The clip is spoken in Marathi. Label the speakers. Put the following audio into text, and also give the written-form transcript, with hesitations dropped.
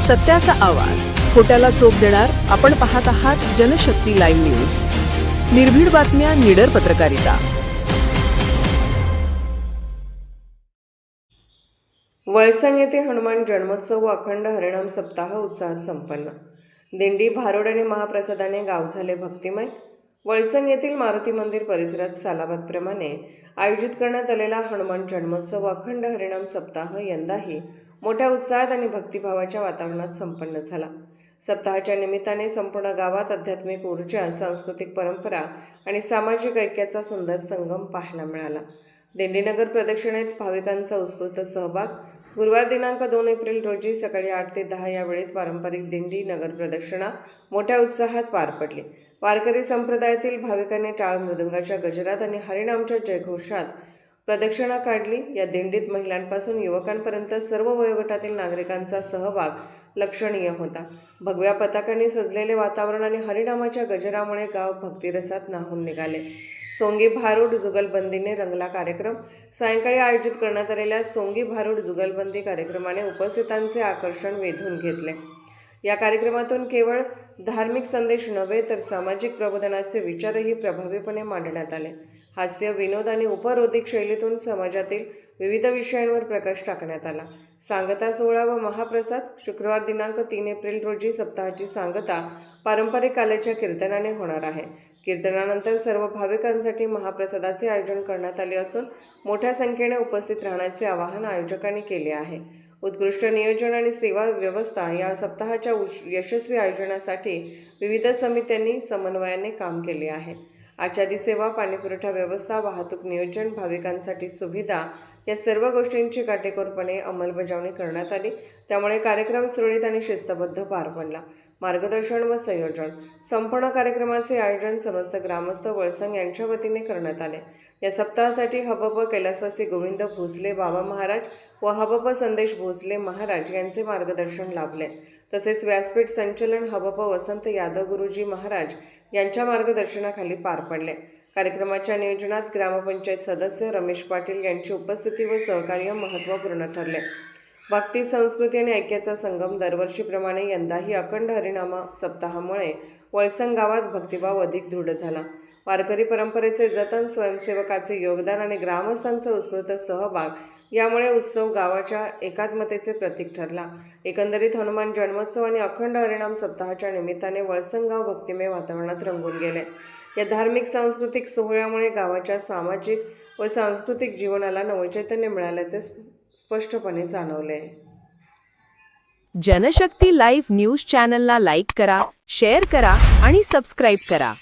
Speaker 1: सत्याचा आवाज, खोट्याला चोप देणार. आपण पाहत आहात जनशक्ती लाईव्ह न्यूज. निर्भीड बातम्या, निडर पत्रकारिता.
Speaker 2: वळसंग येथे हनुमान जन्मोत्सव व अखंड हरिनाम सप्ताह उत्साहात संपन्न. दिंडी, भारुड आणि महाप्रसादाने गाव झाले भक्तिमय. वळसंग येथील मारुती मंदिर परिसरात सालाबादप्रमाणे आयोजित करण्यात आलेला हनुमान जन्मोत्सव व अखंड हरिनाम सप्ताह यंदाही मोठ्या उत्साहात आणि भक्तिभावाच्या वातावरणात संपन्न झाला. सप्ताहाच्या निमित्ताने संपूर्ण गावात आध्यात्मिक ऊर्जा, सांस्कृतिक परंपरा आणि सामाजिक ऐक्याचा सुंदर संगम पाहायला मिळाला. दिंडीनगर प्रदक्षिणेत भाविकांचा उत्स्फूर्त सहभाग. गुरुवार दिनांक 2 एप्रिल रोजी सकाळी 8 ते 10 या वेळेत पारंपरिक दिंडी नगर प्रदक्षिणा मोठ्या उत्साहात पार पडली. वारकरी संप्रदायातील भाविकांनी टाळ मृदुंगाच्या गजरात आणि हरिनामच्या जयघोषात प्रदक्षिणा काढली. या दिंडीत महिलांपासून युवकांपर्यंत सर्व वयोगटातील नागरिकांचा सहभाग लक्षणीय होता. भगव्या पताकांनी सजलेले वातावरण आणि हरिनामाच्या गजरामुळे गाव भक्तिरसात न्हाऊन निघाले. सोंगी भारुड जुगलबंदीने रंगला कार्यक्रम. सायंकाळी आयोजित करण्यात आलेल्या सोंगी भारुड जुगलबंदी कार्यक्रमाने उपस्थितांचे आकर्षण वेधून घेतले. या कार्यक्रमातून केवळ धार्मिक संदेश नव्हे तर सामाजिक प्रबोधनाचे विचारही प्रभावीपणे मांडण्यात आले. हास्य, विनोद आणि उपरोधिक शैलीतून समाजातील विविध विषयांवर प्रकाश टाकण्यात आला. सांगता सोहळा व महाप्रसाद. शुक्रवार दिनांक 3 एप्रिल रोजी सप्ताहाची सांगता पारंपरिक काल्याच्या कीर्तनाने होणार आहे. कीर्तनानंतर सर्व भाविकांसाठी महाप्रसादाचे आयोजन करण्यात आले असून मोठ्या संख्येने उपस्थित राहण्याचे आवाहन आयोजकांनी केले आहे. उत्कृष्ट नियोजन आणि सेवा व्यवस्था. या सप्ताहाच्या यशस्वी आयोजनासाठी विविध समित्यांनी समन्वयाने काम केले आहे. आचारी सेवा, पाणीपुरवठा व्यवस्था, वाहतूक नियोजन, भाविकांसाठी सुविधा या सर्व गोष्टींची काटेकोरपणे अंमलबजावणी करण्यात आली. त्यामुळे कार्यक्रम सुरळीत आणि शिस्तबद्ध पार पडला. मार्गदर्शन व संयोजन. संपूर्ण कार्यक्रमाचे आयोजन समस्त ग्रामस्थ वळसंग यांच्या वतीने करण्यात आले. या सप्ताहासाठी हबप कैलासवासी गोविंद भोसले बाबा महाराज व हबप संदेश भोसले महाराज यांचे मार्गदर्शन लाभले. तसेच व्यासपीठ संचलन हबप वसंत यादव गुरुजी महाराज यांच्या मार्गदर्शनाखाली पार पडले. कार्यक्रमाच्या नियोजनात ग्रामपंचायत सदस्य रमेश पाटील यांची उपस्थिती व सहकार्य महत्त्वपूर्ण ठरले. भक्ती, संस्कृती आणि ऐक्याचा संगम. दरवर्षीप्रमाणे यंदाही अखंड हरिनाम सप्ताहामुळे वळसंग गावात भक्तिभाव अधिक दृढ झाला. वारकरी परंपरेचे जतन, स्वयंसेवकाचे योगदान आणि ग्रामस्थांचा उत्स्फूर्त सहभाग यामुळे उत्सव गावाच्या एकात्मतेचे प्रतीक ठरला. एकंदरीत हनुमान जन्मोत्सव आणि अखंड हरिनाम सप्ताहाच्या निमित्ताने वळसंग गाव भक्तिमय वातावरणात रंगून गेले. या धार्मिक सांस्कृतिक सोहळ्यामुळे गावाच्या सामाजिक व सांस्कृतिक जीवनाला नवचैतन्य मिळाल्याचे स्पष्टपणे जाणवले.
Speaker 1: जनशक्ती लाईव्ह न्यूज चॅनलला लाईक करा, शेअर करा आणि सबस्क्राईब करा.